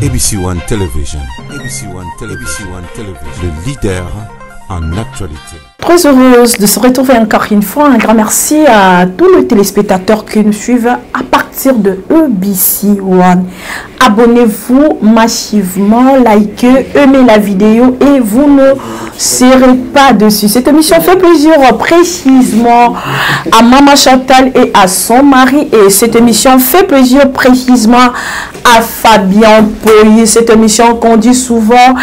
ABC One Television. ABC One Television. Le leader en actualité. Très heureuse de se retrouver encore une fois. Un grand merci à tous les téléspectateurs qui nous suivent à partir de ABC One. Abonnez-vous massivement, likez, aimez la vidéo et vous ne serez pas dessus. Cette émission fait plaisir précisément à Maman Chantal et à son mari. Et cette émission fait plaisir précisément à Fabien Poyi. Cette émission qu'on dit souvent,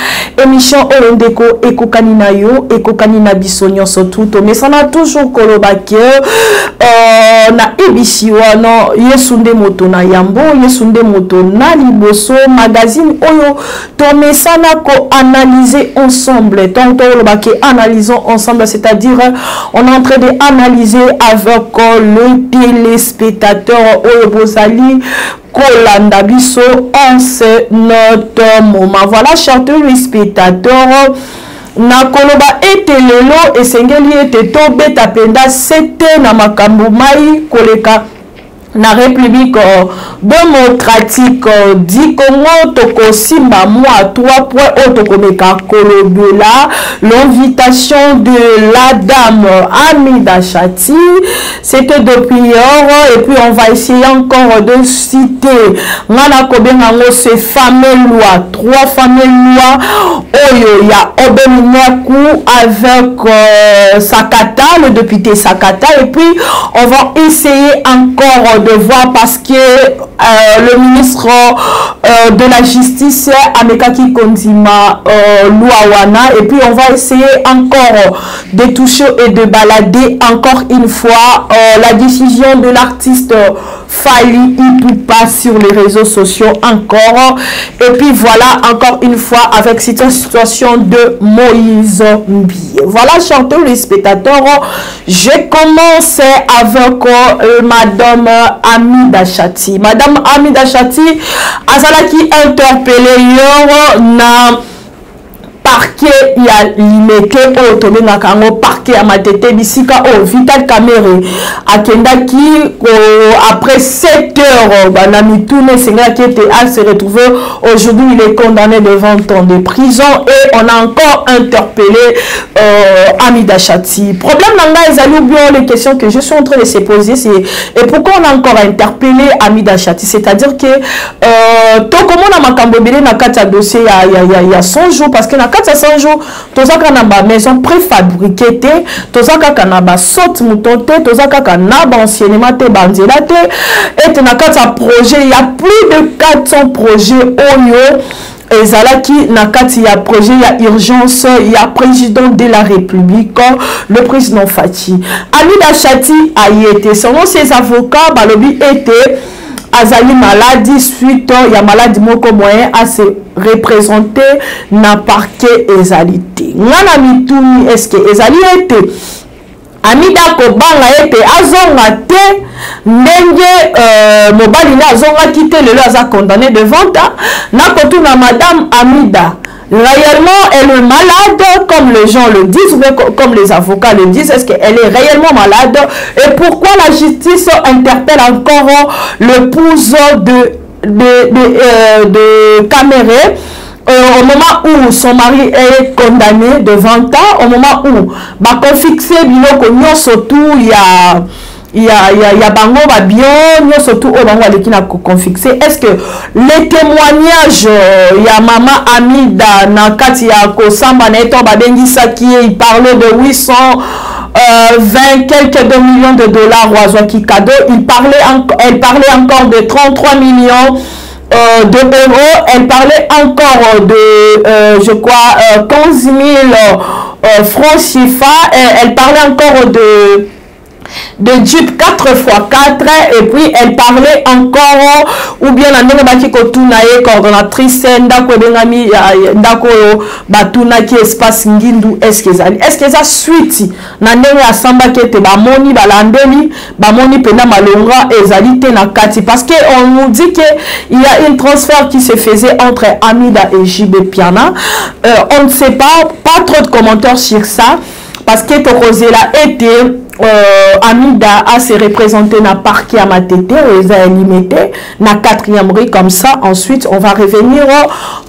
émission Olondeko Eko Kanina Yo, Eko Kanina Bisonyo Sotuto. Mais ça n'a toujours kolobake. Na ABC One, Yesunde Moto na Yambo, Yesunde Moto na Liboso, magazine Oyo, Tome Sana ko analyser ensemble. Tant que analysons ensemble, c'est-à-dire on est en train d'analyser avec le téléspectateur Oyo Bozali. Kolanda biso en ce notre moment. Voilà, chers téléspectateurs. Na koloba ete lelo esengeli ete tobe tapenda sete na makambo mai koleka na République démocratique du Congo toko simba moi 3 points otokomeka kolobela l'invitation de la dame Hamida Chati. C'était depuis hier et puis on va essayer encore de citer ngana kobengango ce fameux loi 3 fameux lois oyo ya Obeminaku avec Sakata, le député Sakata, et puis on va essayer encore de voir parce que le ministre de la justice Amekaki Kondima Louawana, et puis on va essayer encore de toucher et de balader encore une fois la décision de l'artiste Fally Ipupa sur les réseaux sociaux encore, et puis voilà encore une fois avec cette situation de Moïse Mbie. Voilà, chers téléspectateurs, je commence avec madame Hamida Chati. Madame Hamida Chati azalaki interpellé hier na parquet ya limete o tobenga kango parquet ya matete bisika o Vital Kamerhe akendaki après 7 heures bana mitune senga qui était à se retrouver aujourd'hui. Il est condamné de 20 ans de prison et on a encore interpellé Hamida Chati. Problème nanga ezali bien les questions que je suis en train de se poser, c'est et pourquoi on a encore interpellé Hamida Chati, c'est-à-dire que to comment na makambo bele na kati ya dossier ya 100 jours parce que na 400 jours, tozaka na ba maison préfabriquée te, tozaka na ba sorte mouton te, tozaka na ba anciennement te banzela te, et na kata projet, il y a plus de 400 projets oyo ezalaki na kati ya projet ya urgence ya président de la République, le président Fati. Hamida Chati a y été, selon ses avocats, balobi était azali maladie suite ya maladie moko moyen à se représenter na parquet ezalité. Ngana mituni est-ce que ezali été Hamida kobanga ete azonga te ndenge mobali na azonga kite lelo aza condamné de 20 ans na kotuna madame Hamida. Réellement, elle est malade, comme les gens le disent, ou comme les avocats le disent. Est-ce qu'elle est réellement malade? Et pourquoi la justice interpelle encore l'épouse de Kamerhe au moment où son mari est condamné de 20 ans, au moment où bah, confixé biloko surtout il y a bango ba bien surtout au bango aleki na confixé. Est-ce que les témoignages ya mama Hamida na kati ya kosamba na eto babengisa qui il parlait de 820 quelques 2 millions de dollars wazwaki cadeau, elle parlait encore de 33 millions d'euros, elle parlait encore de je crois 15 000 francs CFA, elle parlait encore de Jeep 4x4 et puis elle parlait encore ou bien la nene baki kotunaye coordonnatrice ndako dengami ndako batuna ki espace ngindu est-ce que ça suite na nene asamba kete ba moni balandeli ba moni pena malonga ezali te na kati parce que on nous dit que il y a un transfert qui se faisait entre Hamida et JB Piana. On ne sait pas trop de commentaires sur ça parce que Tokozela était Amida a se représenté na parquet à Matete, ils ont limité na 4e rue comme ça. Ensuite, on va revenir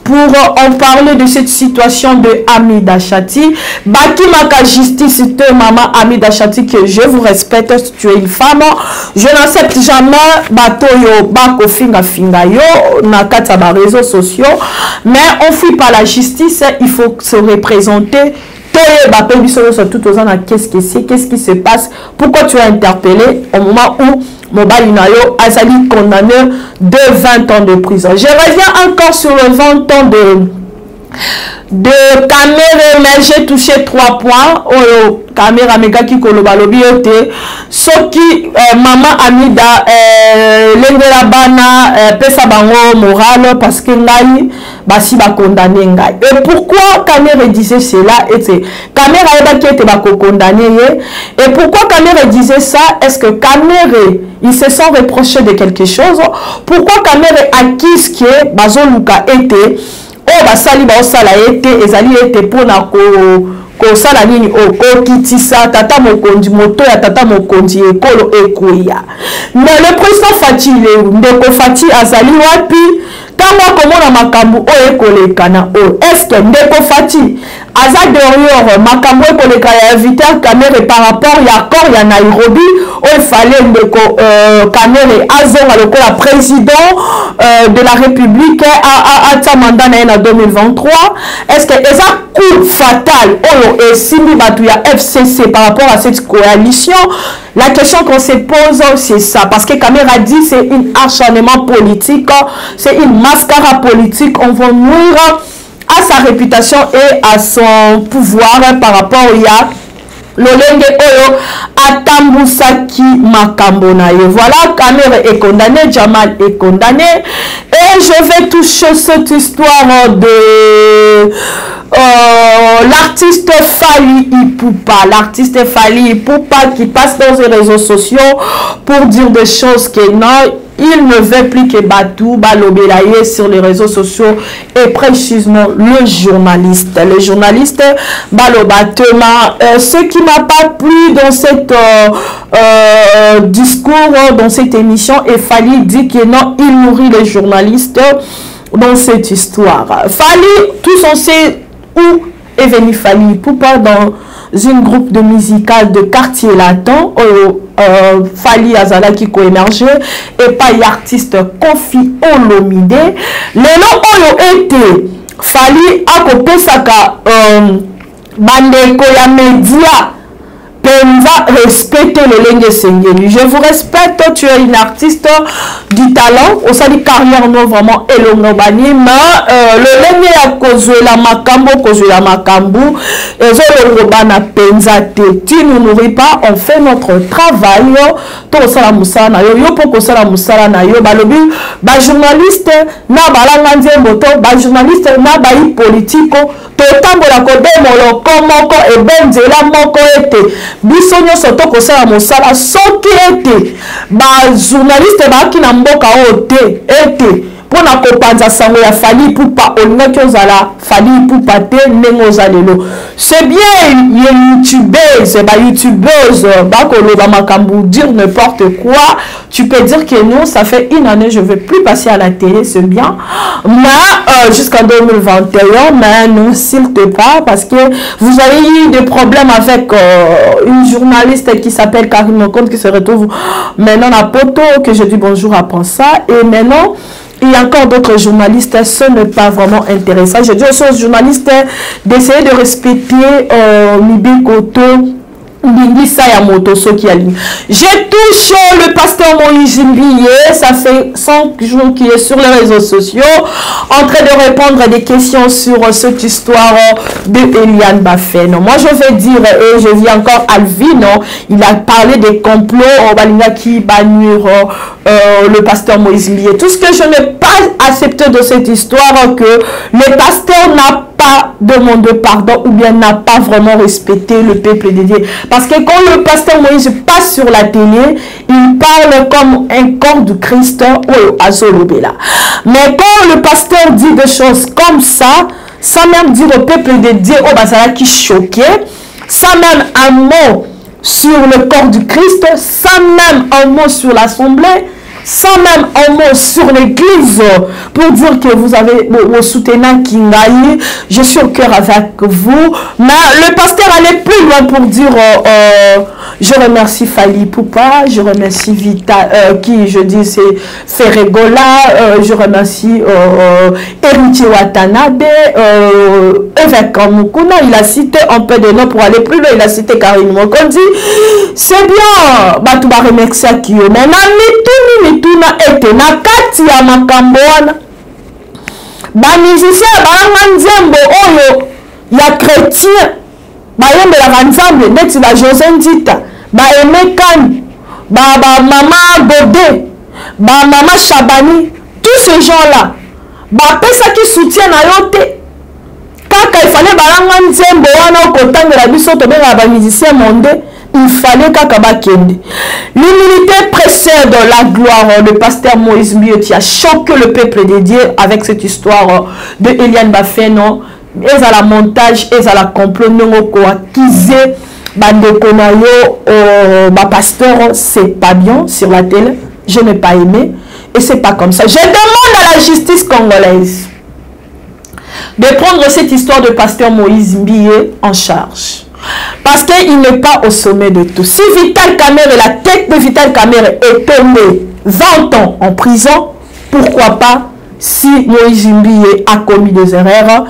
pour en parler de cette situation de Amida Chati. Baki maka justice te maman Amida Chati, que je vous respecte, tu es une femme. Je n'accepte jamais batoyo bako finga yo na kata ba réseaux sociaux, mais on fuit pas la justice, il faut se représenter. Qu'est-ce qui se passe? Pourquoi tu as interpellé au moment où Mobali Nayo a été condamné de 20 ans de prison? Je reviens encore sur le 20 ans de caméra, mais j'ai touché 3 points. Oh, caméra méga qui kolobalobi yote. Soki maman Amida lengela bana pesa bango moral parce que ngai basi ba condamné ngai. Et pourquoi caméra disait cela? Et caméra eba qui était ba condamné. Et pourquoi caméra disait ça? Est-ce que caméra ils se sont reprochés de quelque chose? Pourquoi caméra acquise que bazoluka était oh basali ba osala était ezali était pour na ko sala nini o kitisa tata mokonzi moto ya tata mokonzi ekolo ekoya. Mais le président Fati ndeko Fati azali wapi tango komona makambu o ekolekana o? Est-ce que ndeko Fati aza derrière makambu ekoleka ya inviter caméra par rapport ya accord ya Nairobi o il fallait ndeko caméra azonga lokola président de la République à ta mandat na 2023? Est-ce que eza coup fatal et Simi Batouya FCC par rapport à cette coalition? La question qu'on se pose, c'est ça. Parce que Caméra dit c'est un acharnement politique, c'est une mascara politique. On va nuire à sa réputation et à son pouvoir par rapport à Lolenge Oyo Atambusaki Makambonaye. Voilà, Caméra est condamné, Jamal est condamné. Et je vais toucher cette histoire de l'artiste Fally Ipupa. L'artiste Fally Ipupa qui passe dans les réseaux sociaux pour dire des choses que non, il ne veut plus que Batou Balobelaye sur les réseaux sociaux et précisément le journaliste. Le journaliste Balobatema. Ce qui m'a pas plu dans cette discours, dans cette émission, et Fally dit que non, il nourrit les journalistes dans cette histoire. Fally, tous on sait où est venu Fally Ipupa dans une groupe de musical de quartier latin. Fally Azala qui co-émergé et pas artiste Kofi Olomide. Les noms ont été Fally a copé saka bandeko ya média. Penza respecter le Lenge Sengeli. Je vous respecte, tu es une artiste du talent. Au sein de carrière, non vraiment elongobani. Mais le Lenge a causé la Makambo, Ezolongobana Penza te. Tu ne nourris pas, on fait notre travail. To sala musala na yo, yo poko sala musala na yo. Balobi, ba journaliste na balanga nzembo to, ba journaliste na ba politiko. To tambola ko demolo komoko e benzela moko ete. Biso nyonso tokosala mosala soki ete ba journaliste baki na mboka o te ete pona kopanza sango ya Fally Ipupa olingaki ozala Fally Ipupa te ndenge ozalelo. C'est bien youtubeuse bakoloba makambu dire n'importe quoi. Tu peux dire que non, ça fait une année je ne vais plus passer à la télé, c'est bien, mais jusqu'en 2021, mais non s'il te plaît, parce que vous avez eu des problèmes avec une journaliste qui s'appelle Karine Okonde qui se retrouve maintenant à Poto, que je dis bonjour après ça, et maintenant il y a encore d'autres journalistes, ce n'est pas vraiment intéressant. Je dis aux journalistes d'essayer de respecter Mibi Koto, j'ai touché le pasteur Moïse Mbiye, ça fait 5 jours qu'il est sur les réseaux sociaux en train de répondre à des questions sur cette histoire de Eliane Bafeno. Moi je vais dire, et je vis encore Alvin, il a parlé des complots en Balinga qui bannir le pasteur Moïse Mbiye. Tout ce que je n'ai pas accepté de cette histoire, que le pasteur n'a pas demandé pardon ou bien n'a pas vraiment respecté le peuple de Dieu. Parce que quand le pasteur Moïse passe sur la télé, il parle comme un corps du Christ ou Azolobela. Mais quand le pasteur dit des choses comme ça, sans même dire au peuple de Dieu, oh basala qui choqué, sans même un mot sur le corps du Christ, sans même un mot sur l'assemblée, sans même un mot sur l'église, pour dire que vous avez vos soutenants qui ngaï, je suis au cœur avec vous. Mais le pasteur allait plus loin pour dire je remercie Fali Poupa, je remercie Vita, qui je dis c'est Ferregola, je remercie Héritier Watanabe, évêque Mukuna, il a cité un peu de noms pour aller plus loin, il a cité Karine Mokondi. C'est bien, bah tu vas remercier qui est, mais mituna ete na kati ya makambo wana ba musicien ba nzembo oyo ya chrétien ba yombela nzambe neti ba José Ndita ba Emekani ba mama Godé ba mama Chabani, tous ces gens là ba pesa qui soutient na yote kaka il fallait ba nzembo wana okotangela biso to benga ba musicien monde. Il fallait qu'Akabakende. L'humilité précède la gloire. Le pasteur Moïse Mbioti a choqué le peuple de Dieu avec cette histoire de Eliane Bafeno. Et à la montage, et à la complot, non akizé, bandekonayo, pasteur, c'est pas bien sur la télé. Je n'ai pas aimé. Et c'est pas comme ça. Je demande à la justice congolaise de prendre cette histoire de pasteur Moïse Mbié en charge. Parce qu'il n'est pas au sommet de tout. Si Vital Kamerhe, la tête de Vital Kamerhe est tombée 20 ans en prison, pourquoi pas si Moïse Mbié a commis des erreurs,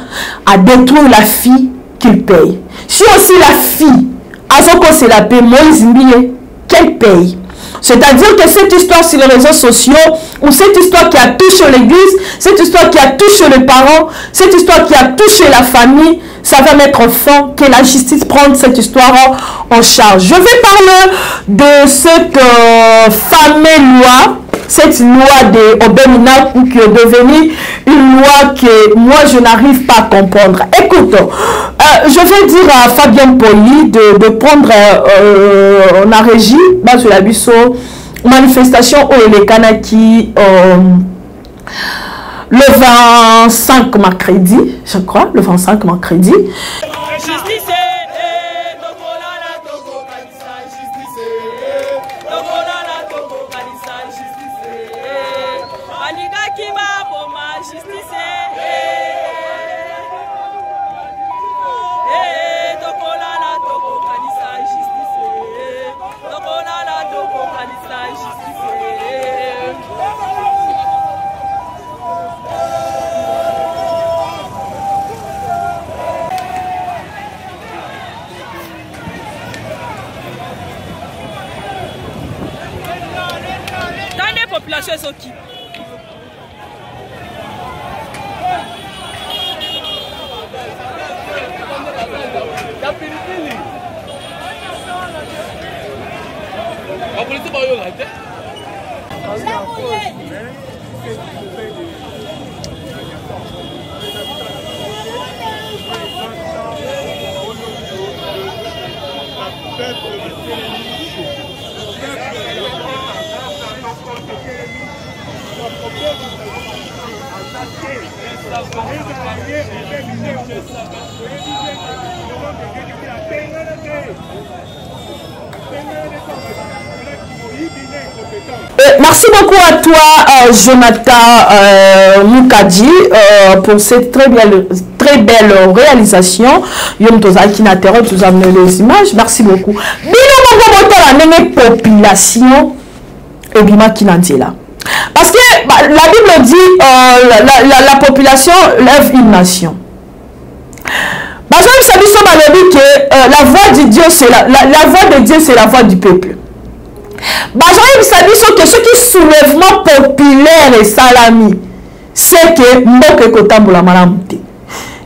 a détruit la fille qu'il paye. Si aussi la fille, Azoko c'est la paix, Moïse Mbié, qu'elle paye. C'est-à-dire que cette histoire sur les réseaux sociaux, ou cette histoire qui a touché l'église, cette histoire qui a touché les parents, cette histoire qui a touché la famille, ça va mettre fin que la justice prenne cette histoire en charge. Je vais parler de cette fameuse loi, cette loi de Obemina qui est devenue une loi que moi je n'arrive pas à comprendre. Écoute, je vais dire à Fabien Poli de prendre en régie, sur la manifestation au les Kanaki le 25 mercredi, je crois, le 25 mercredi. Population qui Merci beaucoup à toi, Jonathan Mukadji, pour cette très belle réalisation. Yom Tozaki Natero, tu as amené les images. Merci beaucoup. Population et Bima Kinantila. Parce que la Bible dit la population lève une nation. La voix de Dieu, c'est la voix de Dieu, c'est la voix du peuple. Que ce qui est soulèvement populaire et salami, c'est que Mboke Kotamboula Malamute.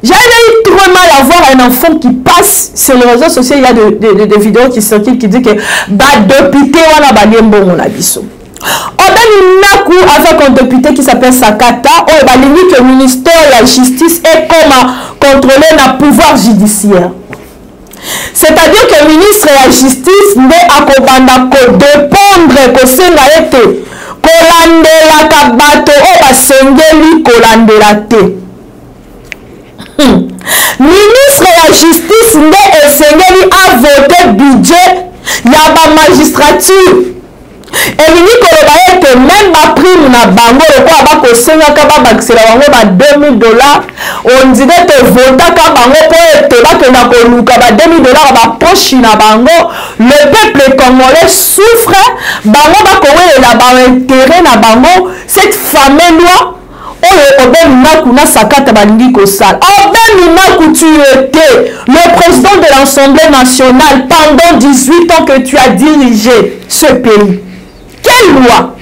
J'avais eu trop mal à voir un enfant qui passe sur les réseaux sociaux. Il y a des vidéos qui circulent qui disent que député wana balembo mon abisso. Avec un député qui s'appelle Sakata, que le ministère de la justice est comment contrôler le pouvoir judiciaire. C'est-à-dire que le ministre de la justice n'est à dépendre que c'est la été. Kolandela kabato o basengeli kolandela te. Ministre de la justice n'est esengeli à voter budget ya magistrature elingi koloba ete même baprime na bango lokola bakosengaka babakisela bango ba $2000 on dirait te votaka bango mpo ete bakenda koluka ba $2000 baposhi na bango. Le peuple congolais souffre, bango bakowelela baintérêt na bango. Cette fameuse loi oyo Obeminaku na sakata balingi kosala. Obeminaku, tu étais le président de l'Assemblée nationale pendant 18 ans que tu as dirigé ce pays. Quelle loi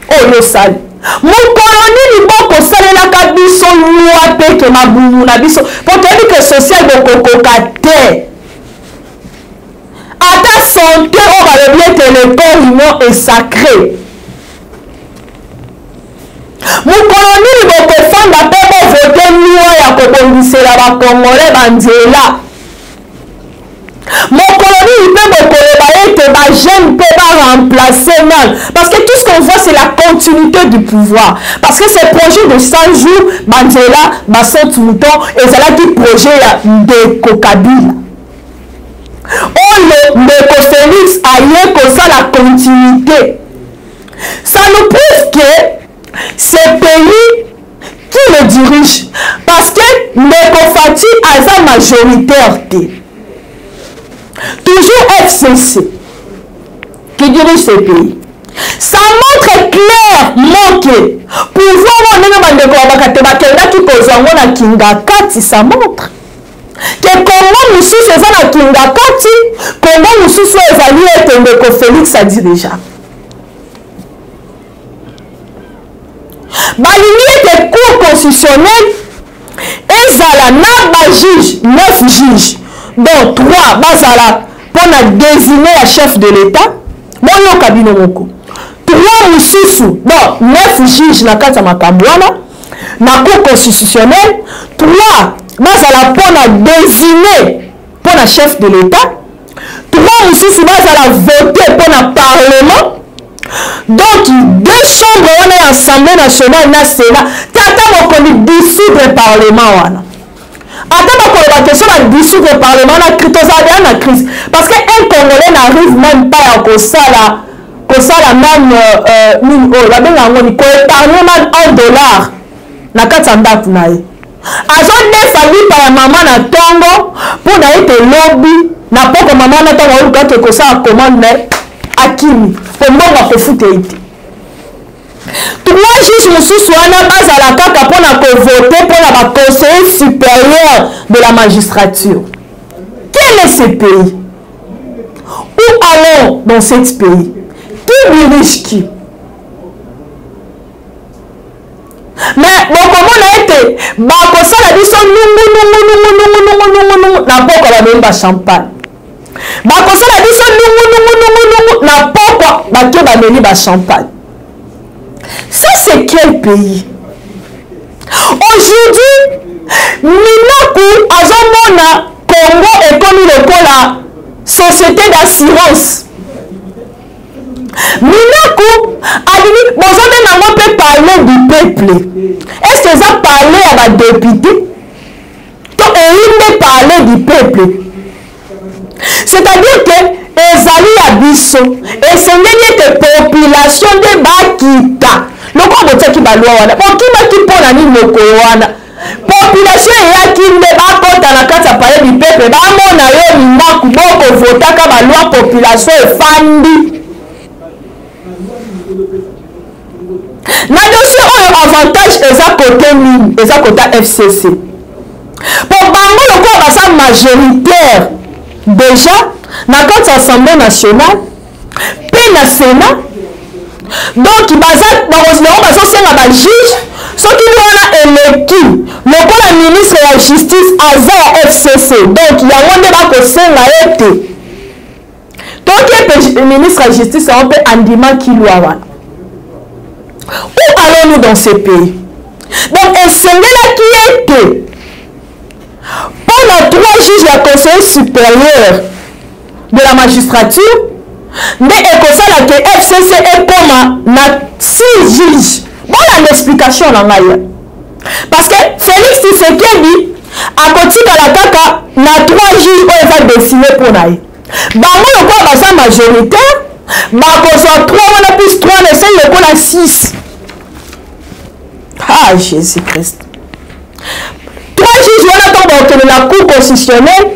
oyo sali? Mokoloni liboko salelaka biso loi peke mabumu na biso po toyebi ke social bokokoka te. Ata santé oyo balobi ete le corps humain est sacré. Mokoloni liboko efanda mpe bovote loi ya kobongisela bakongole banzela. Mokoloni mpe bokoloba ete bagene mpe baremplacer mal. Parce que tout ce qu'on voit c'est la continuité du pouvoir. Parce que ces projets de 100 jours, banzela, basant mouton, ezalaki projet de Kokabila. Oh, le Félix aille comme ça la continuité. Ça nous prouve que ce pays qui le dirige, parce que Ndeko Fati a sa majoritaire. Toujours FCC qui dirige ce pays. Ça montre clairement que ça montre que Congo Moussus est à Kingakati, Congo Moussus est évalué et Ndeko Félix a dit déjà. Baligné des cours constitutionnels, ezala na juge, 9 juges, dont 3 bazala pour désigner un chef de l'État. Bon, yo kabino moko. 3 mususu, bon, 9 juges na kata makambwana, na cour constitutionnelle, 3 bazala pour désigner pour un chef de l'État. 3 mususu bazala voter pour un parlement. Donc, 2 chambres on est Assemblée nationale na Sénat. Tata moko ni dissoudre le parlement wana. Attends, la question de dissoudre le parlement, on a crise. Parce qu'un Congolais n'arrive même pas à ça même la même épargner même $1 na katanda kunaye. Azon ne famille par maman na tongo pour na été lobby na poko maman na tongo ka ke ça commande akimi pour moi ko fouté. 3 juges mususu wana bazala kaka pona ko voter pour la conseiller supérieur de la magistrature. Quel est ce pays? Où allons dans ce pays? Qui dirige qui? Mais bon, comment on a été? Bah, comme ça, la biso na poko la même champagne. Bah, comme ça, la biso na poko ba ke ba meni ba champagne. Ça, c'est quel pays? Aujourd'hui, Minaku, Azomona, Congo est comme la société d'assurance. Minaku, on peut parler du peuple. Est-ce que ça parlé à la députée? Donc, il peut parler du peuple. C'est-à-dire que ezali ya biso esengeli ete population de bakita loko botaki balwa wana bokimaki mpona nini mokolo wana population eyaki nde bakota na kati ya palais du peuple bamona yo minaku bokovotaka balwa population efandi na dossier oyo avantage eza kote nini eza kota FCC po bango lokola baza majoritaire déjà na kati Assemblée nationale pe na Sénat donc bazosenga bajuge soki wana eleki lokola ministre ya justice aza ya FCC donc yango nde bakosenga ete toki ministre ya justice yango mpe andima kilwa wana. Où allons-nous dans ce pays? Donc esengelaki ete pour les 3 juges ya conseil supérieur de la magistrature, mais ekosala que FCC est comme na 6 juges. Voilà l'explication dans l'aïe. Parce que Félix Tshisekedi a continué à la kaka na 3 juges où il va dessiner pour naïe. bango lokola baza majoritaire bakozwa 3 wana plus 3 na esali lokola 6. Ah, Jésus Christ. 3 juges wana to bakende na cour constitutionnelle.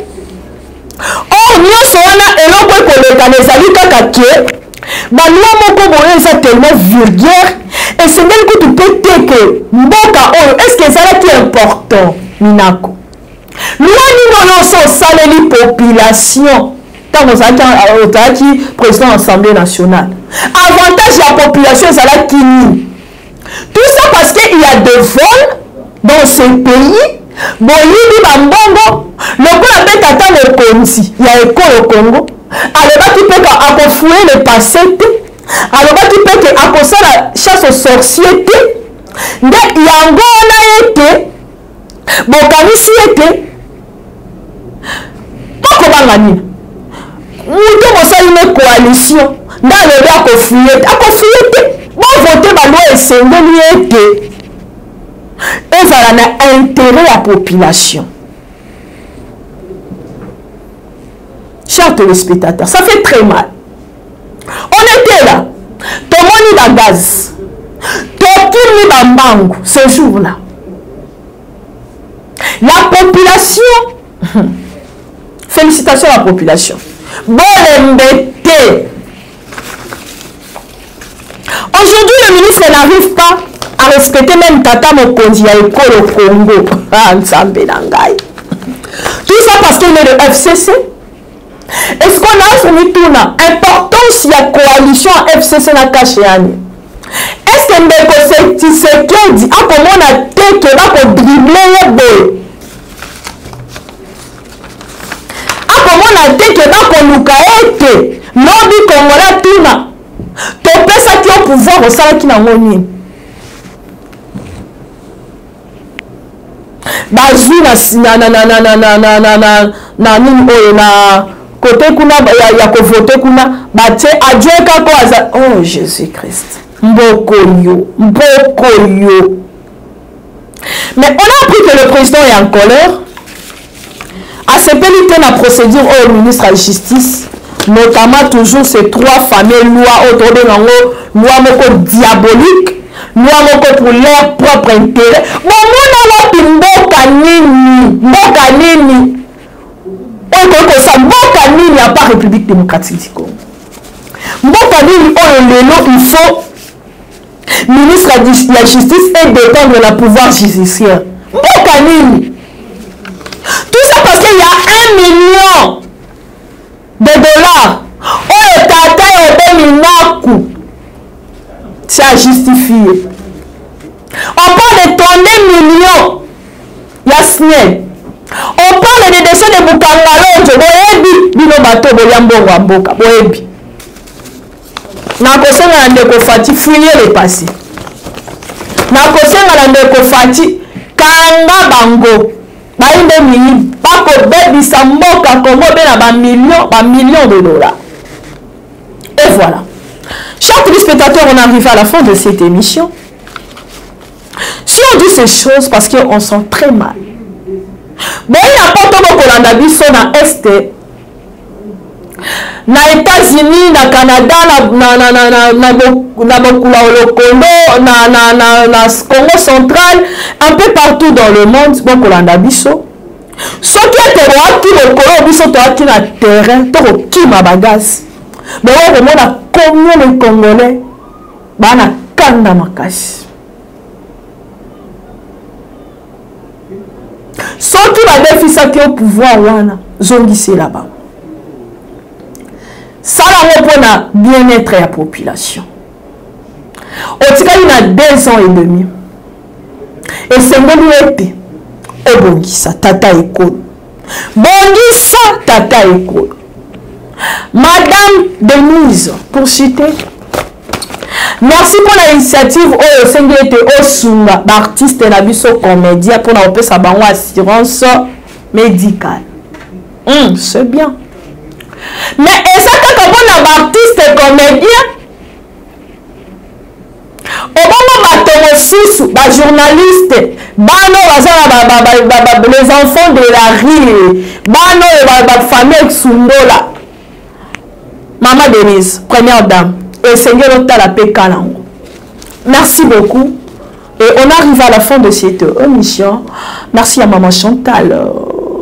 Or nyonso wana eloko ekolekana ezali kaka ke baloi moko boye eza tellement vulgaire esengeli kutu mpe te ke mboka oyo estce ezalaki important minako loi nini nyonso osaleli population ntango ozalaki président de l'Assemblée nationale avantage ya population ezalaki nini? Tout ça parce qu'il y a des vols dans ce pays. Boyibi bambongo lokola pe tata mokonzi ya ekolo Congo alobaki pe ka akofouiller le passé te alobaki pe ke akosala chasse aux sorciers te nde yango wana ete bokanisi ete tokobanga nini mutu mosali ne coalition nde alobi akofouiller te bovote baloi esengeli ete ezala na intérêt à la population. Chers téléspectateurs, ça fait très mal. On était là, tout le monde a gaz, tout le monde a mangue ce jour-là. La population, félicitations à la population. Bonne embêtée. Aujourd'hui, le ministre n'arrive pas à respecter même Tata Mokonzi à l'école au Congo. Ah, Nzambe Nangai. Tout ça parce qu'il est le FCC. Est-ce qu'on a soumis tout là? Importance de la coalition FCC na Kachéani. Est-ce que Mbeko Tshisekedi a comment on a été que va pour dribbler les boys? A comment on a été que va pour nous cailler? Lobby Congolais tout là. Topé ça qui au pouvoir au salaire qui n'a pas bazwi na nini oyo na kote kuna ya kovote kuna batie adjoint kako aza. Oh Jésus Christ, mboko yo. Mais on a appris que le président est en colère. A sepeli te na procédure au ministre de la justice, notamment toujours ces 3 fameuses lois autour de nango loi moko diabolique. Loi moko pour leur propre intérêt. Mona wapi mboka nini oyo sa mboka nini à part République démocratique du Congo. Mboka nini oyo lelo il faut ministre de la justice et détendre le pouvoir judiciaire. Mboka nini? Tout ça parce qu'il y a 1 million de dollars oyo tata yo beminaku. Ça justifié. On parle de 32 millions. Yasmiel. On parle de décès de Bukangalojo. Boebi. Bino bato boyambo wamboka. Boebi. Nakosenga na ndeko fati fouiller le passé. Nakosenga na ndeko fati kanga bango. Bainde mini. Bako bebi sa mboka Congo bena ba millions de dollars. Et voilà. Chers téléspectateurs, on arrive à la fin de cette émission. Si on dit ces choses parce qu'on sent très mal. Bon, il n'y a pas de Kolanda biso na Est, na États-Unis, na Canada, na Bokula Olokondo, na Congo central, un peu partout dans le monde, bon Kolanda biso. Ce qui est terroir, qui le Congo biso, qui na terrain, qui ma bagasse. Mais on a combien de Congolais bana kanda makasi. Ceux qui va défier qui au pouvoir wana zongisi là-bas. Ça la repona bien-être à la population. Otika il a 2 ans et demi. Et c'est ngoli au bongisa tata ekolo. Bongisa tata ekolo. Madame Denise, pour citer, merci pour l'initiative au Sengete Osunga, artiste et biso comédien pour la sa bango assurance médicale. C'est bien. Mais est-ce que quand on artiste et comédien, au moment où on a journaliste, les enfants de la rue, la famille Sundola. Maman Denise, première dame. Et Seigneur Talapé Kalango. Merci beaucoup. Et on arrive à la fin de cette émission. Merci à Maman Chantal.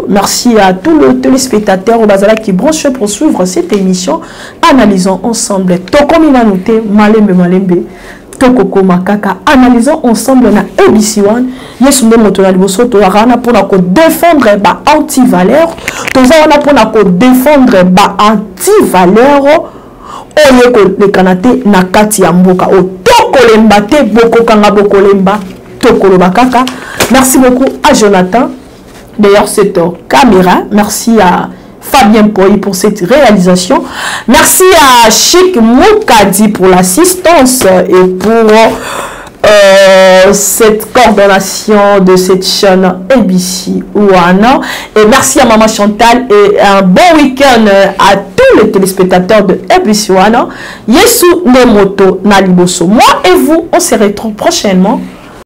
Merci à tous les téléspectateurs au Bazala qui branchent pour suivre cette émission. Analysons ensemble. Tokomina Noute, Malembe Malembe. Tokoko Makaka. Analysons ensemble na ABC1. Yesu nde moto na liboso to rana pour na ko défendre ba anti-valeur. Toza wana pour na ko défendre ba anti-valeur. Oye ko le kanate na kati ya mboka. O tokolemba te boko kanga bokolemba. Tokoloba kaka. Merci beaucoup à Jonathan. D'ailleurs, cette caméra. Merci à Fabien Poy pour cette réalisation. Merci à Chic Moukadi pour l'assistance et pour cette coordination de cette chaîne ABC One. Et merci à Maman Chantal et un bon week-end à tous les téléspectateurs de ABC One. Yesu Nemoto Naliboso. Moi et vous, on se retrouve prochainement